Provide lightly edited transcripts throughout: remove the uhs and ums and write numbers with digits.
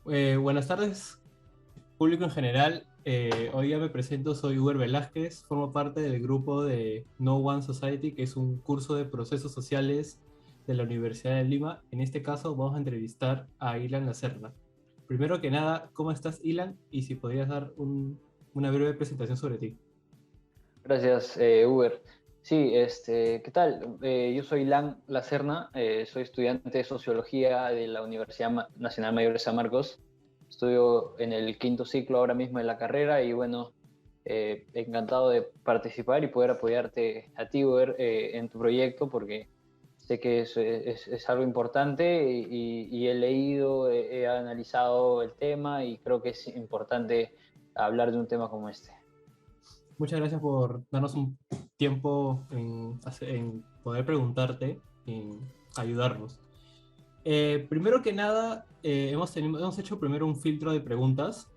Buenas tardes, público en general. Hoy día me presento, soy Uber Velázquez, formo parte del grupo de No One Society, que es un curso de procesos sociales de la Universidad de Lima. En este caso vamos a entrevistar a Ilan Lacerna. Primero que nada, ¿cómo estás, Ilan? Y si podrías dar una breve presentación sobre ti. Gracias, Uber. Sí, ¿qué tal? Yo soy Lan Lacerna, soy estudiante de Sociología de la Universidad Nacional Mayor de San Marcos. Estudio en el quinto ciclo ahora mismo de la carrera y bueno, encantado de participar y poder apoyarte a ti, Uber, en tu proyecto porque sé que es algo importante y he leído, he analizado el tema y creo que es importante hablar de un tema como este. Muchas gracias por darnos un tiempo en poder preguntarte, en ayudarnos. Primero que nada, hemos hecho primero un filtro de preguntas,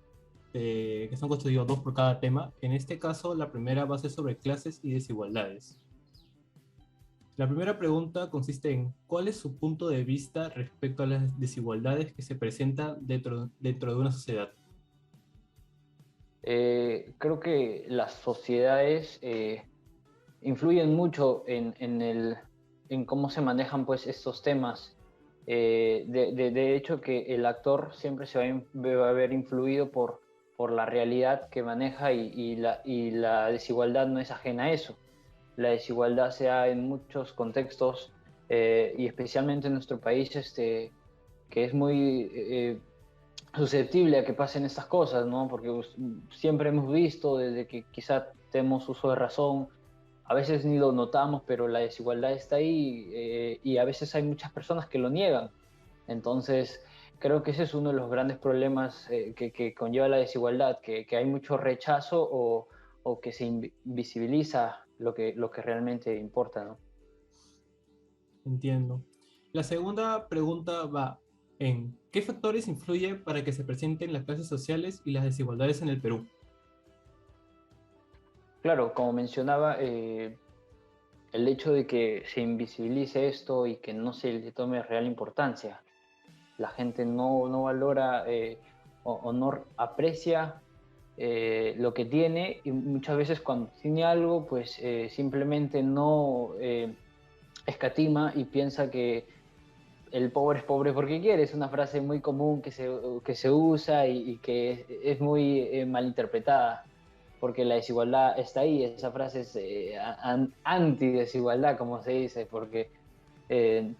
que son constituidos dos por cada tema. En este caso, la primera va a ser sobre clases y desigualdades. La primera pregunta consiste en ¿cuál es su punto de vista respecto a las desigualdades que se presentan dentro de una sociedad? Creo que las sociedades influyen mucho en cómo se manejan pues, estos temas. De hecho, que el actor siempre va a ver influido por la realidad que maneja y la desigualdad no es ajena a eso. La desigualdad se da en muchos contextos y especialmente en nuestro país, que es muy susceptible a que pasen estas cosas, ¿no? Porque siempre hemos visto desde que quizá tenemos uso de razón, a veces ni lo notamos, pero la desigualdad está ahí y a veces hay muchas personas que lo niegan. Entonces, creo que ese es uno de los grandes problemas que conlleva la desigualdad, que hay mucho rechazo o que se invisibiliza lo que realmente importa, ¿no? Entiendo. La segunda pregunta va en ¿qué factores influyen para que se presenten las clases sociales y las desigualdades en el Perú? Claro, como mencionaba, el hecho de que se invisibilice esto y que no se le tome real importancia. La gente no valora o no aprecia lo que tiene y muchas veces cuando tiene algo, pues simplemente no escatima y piensa que el pobre es pobre porque quiere. Es una frase muy común que se usa y que es muy malinterpretada porque la desigualdad está ahí. Esa frase es anti-desigualdad, como se dice, porque eh,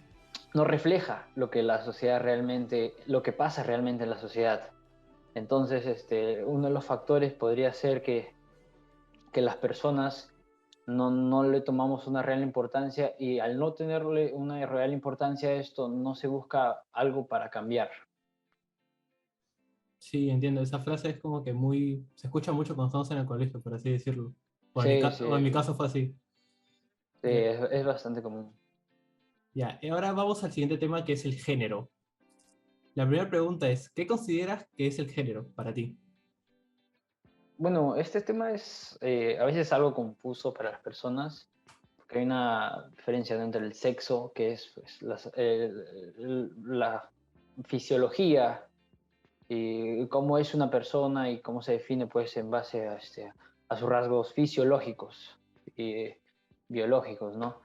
no refleja lo que la sociedad realmente, lo que pasa realmente en la sociedad. Entonces, uno de los factores podría ser que las personas no le tomamos una real importancia y al no tenerle una real importancia a esto, no se busca algo para cambiar. Sí, entiendo. Esa frase es como que se escucha mucho cuando estamos en el colegio, por así decirlo. Sí, O en mi sí, caso fue así. sí, Ya, es bastante común. ya. Y ahora vamos al siguiente tema que es el género. La primera pregunta es, ¿qué consideras que es el género para ti? Bueno, este tema es a veces algo confuso para las personas, porque hay una diferencia, ¿no?, entre el sexo, que es pues, la fisiología y cómo es una persona y cómo se define pues en base a sus rasgos fisiológicos y biológicos, ¿no?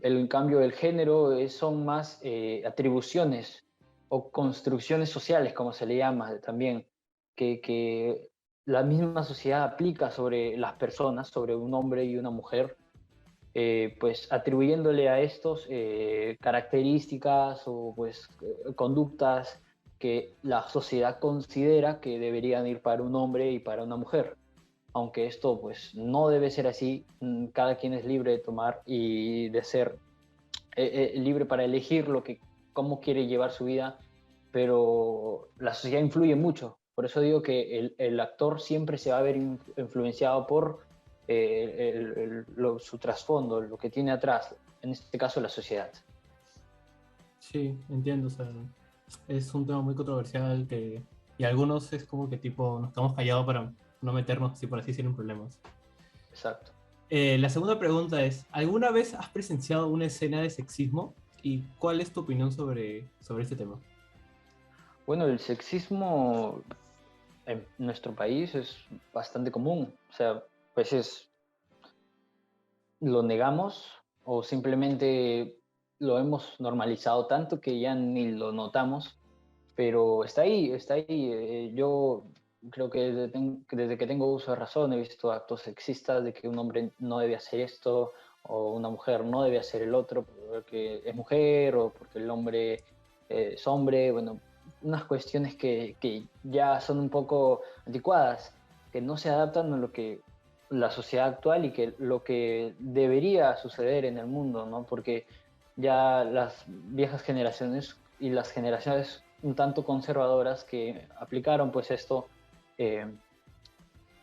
En cambio, el género son más atribuciones o construcciones sociales, como se le llama también, que la misma sociedad aplica sobre las personas, sobre un hombre y una mujer, pues atribuyéndole a estos características o pues conductas que la sociedad considera que deberían ir para un hombre y para una mujer. Aunque esto pues no debe ser así, cada quien es libre de tomar y de ser libre para elegir cómo quiere llevar su vida, pero la sociedad influye mucho. Por eso digo que el actor siempre se va a ver influenciado por su trasfondo, lo que tiene atrás, en este caso la sociedad. Sí, entiendo. O sea, es un tema muy controversial y algunos es como que tipo nos quedamos callados para no meternos, si por así decirlo, en problemas. Exacto. La segunda pregunta es, ¿alguna vez has presenciado una escena de sexismo? ¿Y cuál es tu opinión sobre este tema? Bueno, el sexismo en nuestro país es bastante común. O sea, a veces lo negamos o simplemente lo hemos normalizado tanto que ya ni lo notamos, pero está ahí, está ahí. Yo creo que desde que tengo uso de razón he visto actos sexistas de que un hombre no debe hacer esto o una mujer no debe hacer el otro porque es mujer o porque el hombre es hombre. Bueno, unas cuestiones que ya son un poco anticuadas, que no se adaptan a lo que la sociedad actual y que lo que debería suceder en el mundo, ¿no? Porque ya las viejas generaciones y las generaciones un tanto conservadoras que aplicaron pues esto, eh,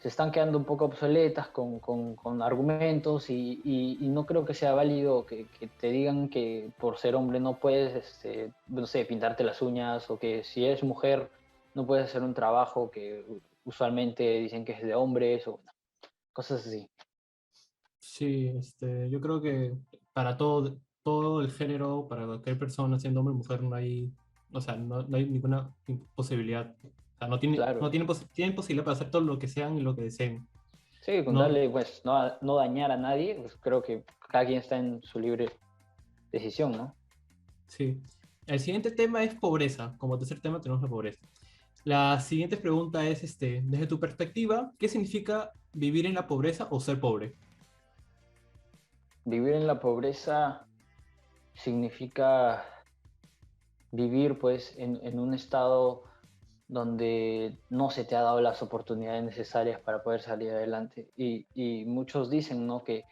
se están quedando un poco obsoletas con argumentos y no creo que sea válido que te digan que por ser hombre no puedes, no sé, pintarte las uñas o que si eres mujer no puedes hacer un trabajo que usualmente dicen que es de hombres o cosas así. Sí, yo creo que para todo el género, para cualquier persona, siendo hombre o mujer, no hay, o sea, no hay ninguna posibilidad. O sea, Claro. tienen posibilidad para hacer todo lo que sean y lo que deseen. Sí, con No, darle, pues, no dañar a nadie, pues creo que cada quien está en su libre decisión, ¿no? sí. El siguiente tema es pobreza. Como tercer tema tenemos la pobreza. La siguiente pregunta es, desde tu perspectiva, ¿qué significa vivir en la pobreza o ser pobre? Vivir en la pobreza significa vivir, pues, en un estado donde no se te ha dado las oportunidades necesarias para poder salir adelante. Y muchos dicen, ¿no? Que,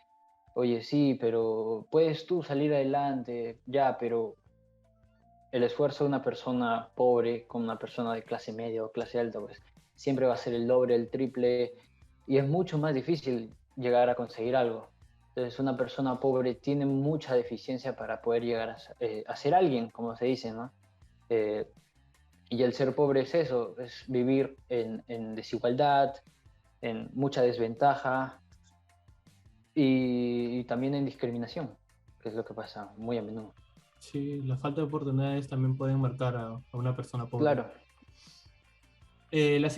oye, sí, pero puedes tú salir adelante, ya, pero el esfuerzo de una persona pobre con una persona de clase media o clase alta, pues siempre va a ser el doble, el triple, y es mucho más difícil llegar a conseguir algo. Entonces, una persona pobre tiene mucha deficiencia para poder llegar a ser alguien, como se dice, ¿no? Eh, y el ser pobre es eso, es vivir en desigualdad, en mucha desventaja y también en discriminación, que es lo que pasa muy a menudo. Sí, la falta de oportunidades también pueden marcar a una persona pobre. Claro.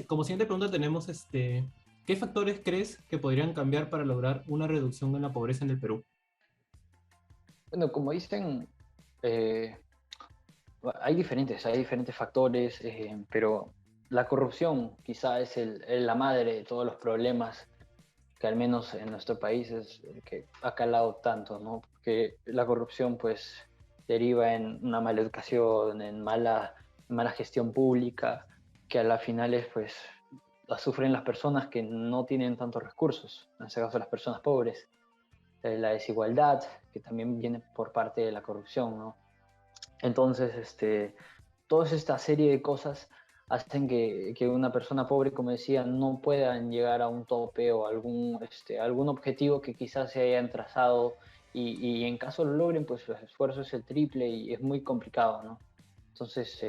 Como siguiente pregunta tenemos, ¿qué factores crees que podrían cambiar para lograr una reducción en la pobreza en el Perú? Bueno, como dicen, eh, hay diferentes factores, pero la corrupción quizá es la madre de todos los problemas que al menos en nuestro país es el que ha calado tanto, ¿no? Porque la corrupción pues deriva en una mala educación, en mala gestión pública, que a la final es pues la sufren las personas que no tienen tantos recursos, en este caso las personas pobres. La desigualdad, que también viene por parte de la corrupción, ¿no? Entonces, toda esta serie de cosas hacen que una persona pobre, como decía, no puedan llegar a un tope o algún objetivo que quizás se hayan trazado y en caso lo logren, pues su esfuerzo es el triple y es muy complicado, ¿no? Entonces,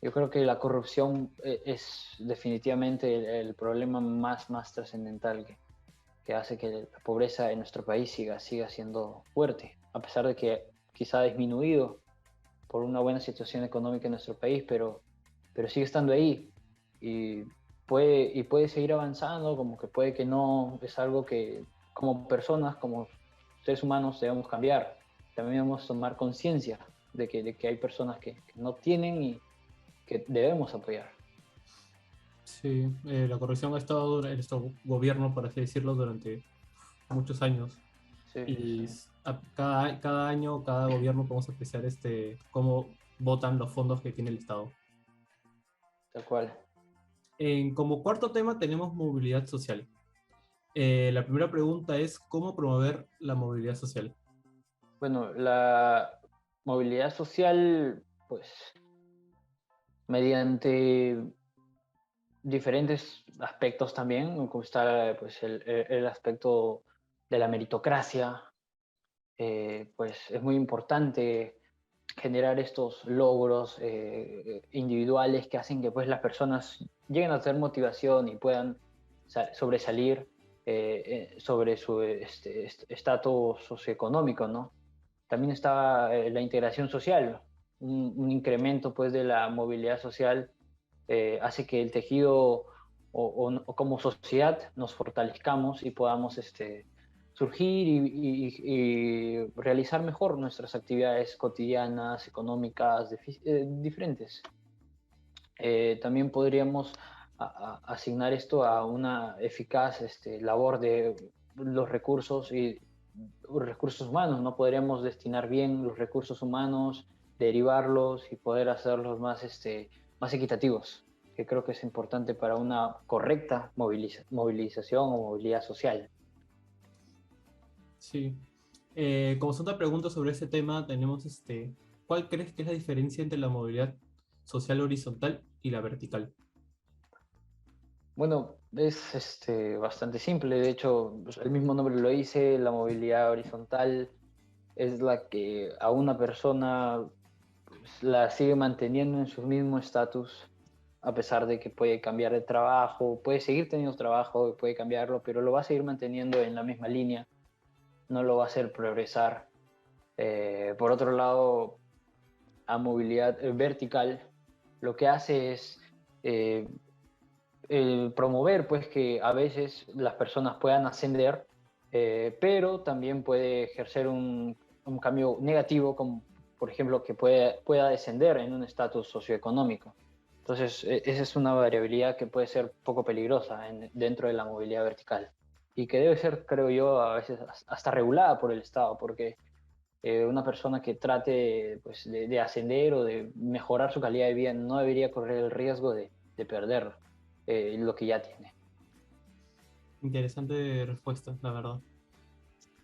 yo creo que la corrupción es definitivamente el problema más trascendental que hace que la pobreza en nuestro país siga siendo fuerte, a pesar de que quizá ha disminuido por una buena situación económica en nuestro país, pero sigue estando ahí y puede seguir avanzando, como que puede que no, es algo que como personas, como seres humanos debemos cambiar. También debemos tomar conciencia de que hay personas que no tienen y que debemos apoyar. Sí, la corrupción ha estado en nuestro gobierno, por así decirlo, durante muchos años. Sí, sí, Y cada año, cada gobierno podemos apreciar cómo votan los fondos que tiene el Estado. tal cual. Como cuarto tema tenemos movilidad social. La primera pregunta es, ¿cómo promover la movilidad social? Bueno, la movilidad social, pues, mediante diferentes aspectos también, como está pues, el aspecto de la meritocracia, pues es muy importante generar estos logros individuales que hacen que pues, las personas lleguen a tener motivación y puedan sobresalir sobre su estatus socioeconómico, ¿no? También está la integración social, un incremento pues de la movilidad social hace que el tejido o como sociedad nos fortalezcamos y podamos surgir y realizar mejor nuestras actividades cotidianas, económicas, diferentes. También podríamos asignar esto a una eficaz labor de los recursos y recursos humanos, ¿no? Podríamos destinar bien los recursos humanos, derivarlos y poder hacerlos más, más equitativos, que creo que es importante para una correcta movilización o movilidad social. Sí. Como segunda pregunta sobre este tema, tenemos ¿cuál crees que es la diferencia entre la movilidad social horizontal y la vertical? Bueno, es bastante simple, de hecho, pues, el mismo nombre lo dice, la movilidad horizontal es la que a una persona pues, la sigue manteniendo en su mismo estatus, a pesar de que puede cambiar de trabajo, puede seguir teniendo trabajo, puede cambiarlo, pero lo va a seguir manteniendo en la misma línea, no lo va a hacer progresar. Por otro lado, a movilidad vertical, lo que hace es eh, promover pues que a veces las personas puedan ascender, pero también puede ejercer un cambio negativo, como por ejemplo que pueda descender en un estatus socioeconómico. Entonces, esa es una variabilidad que puede ser poco peligrosa dentro de la movilidad vertical y que debe ser, creo yo, a veces hasta regulada por el Estado, porque una persona que trate pues, de ascender o de mejorar su calidad de vida no debería correr el riesgo de perder lo que ya tiene. Interesante respuesta, la verdad.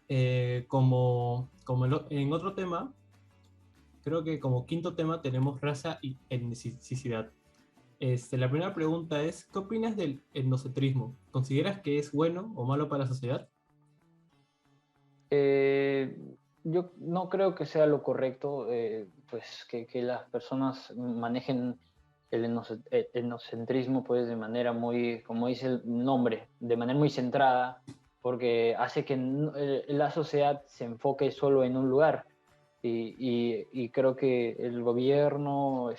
En otro tema, creo que como quinto tema tenemos raza y etnicidad. La primera pregunta es, ¿qué opinas del etnocentrismo? ¿Consideras que es bueno o malo para la sociedad? Eh, yo no creo que sea lo correcto pues que las personas manejen el etnocentrismo pues de manera muy, como dice el nombre, de manera muy centrada, porque hace que la sociedad se enfoque solo en un lugar y creo que el gobierno,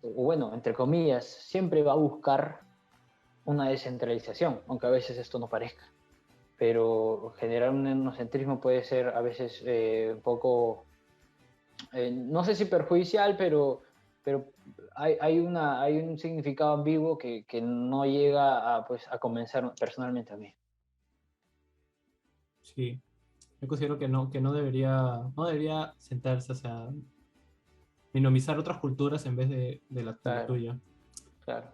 o bueno, entre comillas, siempre va a buscar una descentralización, aunque a veces esto no parezca, pero generar un etnocentrismo puede ser a veces un poco, no sé si perjudicial, pero hay un significado ambiguo que no llega a, pues, a convencer personalmente a mí. Sí, yo considero que no debería sentarse, o sea, minimizar otras culturas en vez de la Claro, tuya. claro.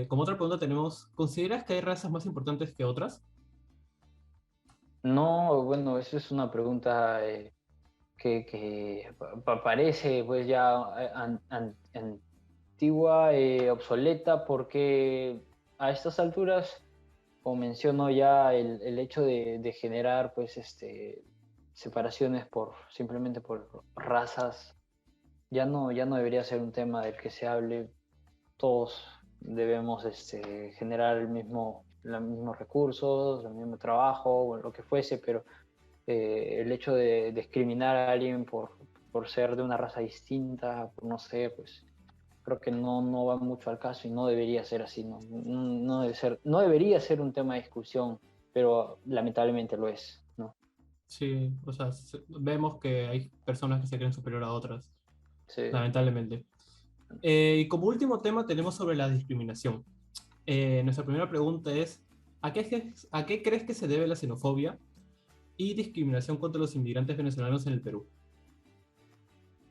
Como otra pregunta tenemos, ¿consideras que hay razas más importantes que otras? No, bueno, eso es una pregunta que parece pues ya antigua, obsoleta, porque a estas alturas, como menciono ya, el hecho de generar pues separaciones simplemente por razas ya no debería ser un tema del que se hable. Todos debemos generar los mismos recursos, el mismo trabajo o lo que fuese, pero el hecho de discriminar a alguien por ser de una raza distinta, por no sé, pues creo que no va mucho al caso y no debería ser así, no debe ser, no debería ser un tema de discusión, pero lamentablemente lo es, ¿no? Sí, o sea, vemos que hay personas que se creen superior a otras, Sí. lamentablemente. Y como último tema tenemos sobre la discriminación. Nuestra primera pregunta es, ¿a qué crees que se debe la xenofobia y discriminación contra los inmigrantes venezolanos en el Perú?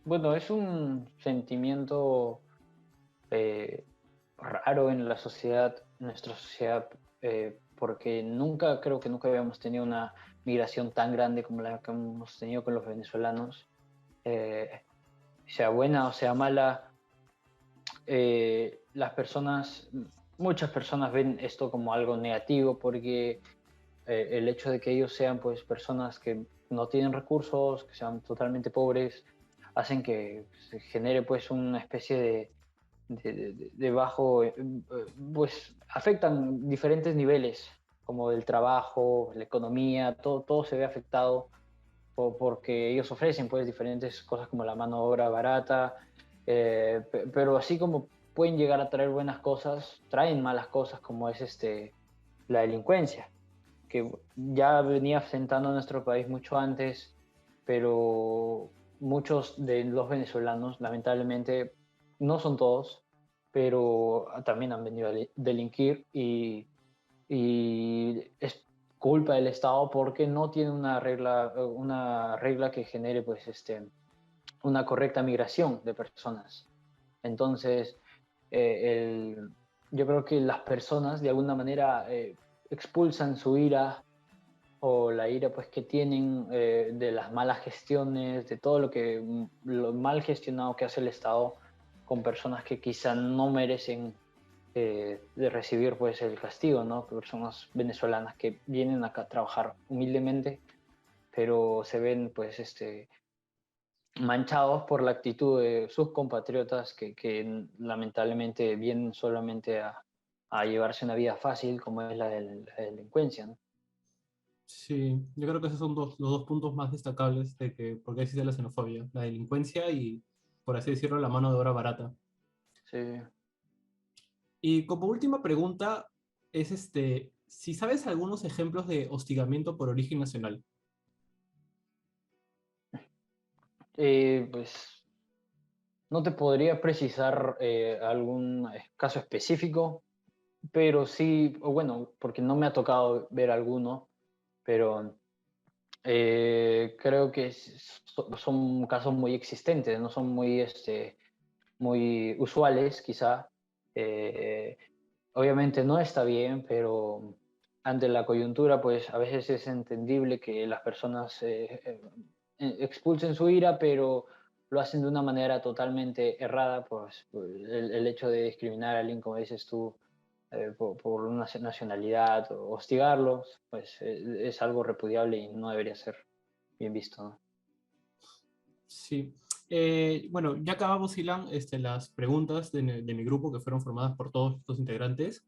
Bueno, es un sentimiento eh, raro en la sociedad, en nuestra sociedad, porque creo que nunca habíamos tenido una migración tan grande como la que hemos tenido con los venezolanos. Eh, sea buena o sea mala, las personas, muchas personas ven esto como algo negativo porque el hecho de que ellos sean pues personas que no tienen recursos, que sean totalmente pobres, hacen que se genere pues una especie de bajo, pues afectan diferentes niveles, como el trabajo, la economía, todo se ve afectado porque ellos ofrecen pues diferentes cosas como la mano de obra barata, pero así como pueden llegar a traer buenas cosas, traen malas cosas como es la delincuencia, que ya venía asentando en nuestro país mucho antes, pero muchos de los venezolanos, lamentablemente, no son todos, pero también han venido a delinquir y es culpa del Estado porque no tiene una regla que genere pues una correcta migración de personas. Entonces, yo creo que las personas de alguna manera expulsan su ira o la ira pues que tienen de las malas gestiones, de todo lo mal gestionado que hace el Estado con personas que quizá no merecen de recibir pues el castigo, ¿no? Personas venezolanas que vienen acá a trabajar humildemente, pero se ven pues manchados por la actitud de sus compatriotas que lamentablemente vienen solamente a llevarse una vida fácil como es la delincuencia, ¿no? Sí, yo creo que esos son los dos puntos más destacables de que por qué existe la xenofobia, la delincuencia y, por así decirlo, la mano de obra barata. Sí. Y como última pregunta es si sabes algunos ejemplos de hostigamiento por origen nacional. Pues no te podría precisar algún caso específico, pero sí, o bueno, porque no me ha tocado ver alguno, pero creo que son casos muy existentes, no son muy usuales quizá. Eh, Obviamente no está bien, pero ante la coyuntura, pues a veces es entendible que las personas expulsen su ira, pero lo hacen de una manera totalmente errada, pues el hecho de discriminar a alguien, como dices tú, por una nacionalidad o hostigarlos, pues es algo repudiable y no debería ser bien visto, ¿no? Sí. Bueno, ya acabamos, Ilan, las preguntas de mi grupo que fueron formadas por todos los integrantes.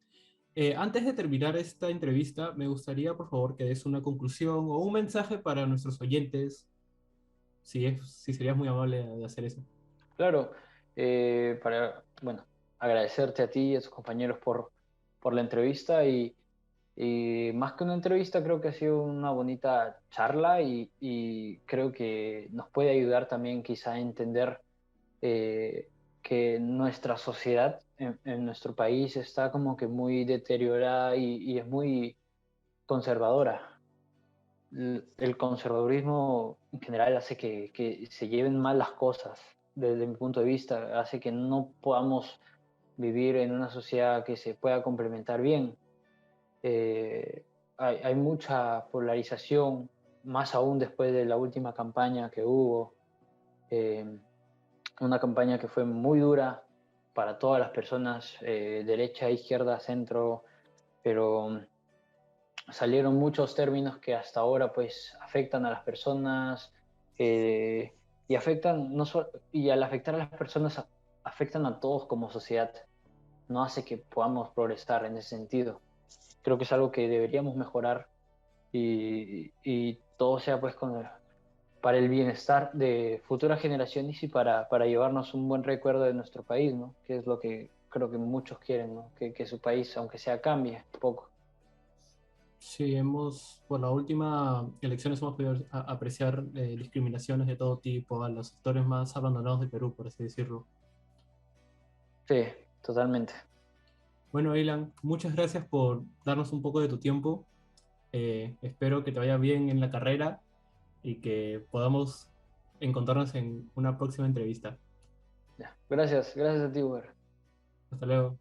Antes de terminar esta entrevista, me gustaría, por favor, que des una conclusión o un mensaje para nuestros oyentes, si serías muy amable de hacer eso. Claro, bueno, agradecerte a ti y a tus compañeros por la entrevista y más que una entrevista creo que ha sido una bonita charla y creo que nos puede ayudar también quizá a entender eh, que nuestra sociedad en nuestro país está como que muy deteriorada y es muy conservadora. El conservadurismo en general hace que se lleven mal las cosas desde mi punto de vista, hace que no podamos vivir en una sociedad que se pueda complementar bien. Hay mucha polarización, más aún después de la última campaña que hubo, eh, una campaña que fue muy dura para todas las personas, derecha, izquierda, centro, pero salieron muchos términos que hasta ahora pues afectan a las personas y afectan, no y al afectar a las personas afectan a todos como sociedad, no hace que podamos progresar en ese sentido. Creo que es algo que deberíamos mejorar y todo sea pues para el bienestar de futuras generaciones y para llevarnos un buen recuerdo de nuestro país, ¿no? Que es lo que creo que muchos quieren, ¿no? Que su país, aunque sea, cambie un poco. Sí, por la última elecciones hemos podido apreciar discriminaciones de todo tipo a los sectores más abandonados del Perú, por así decirlo. Sí, totalmente. Bueno, Ilan, muchas gracias por darnos un poco de tu tiempo. Espero que te vaya bien en la carrera y que podamos encontrarnos en una próxima entrevista. Ya. Gracias, gracias a ti, Uber. Hasta luego.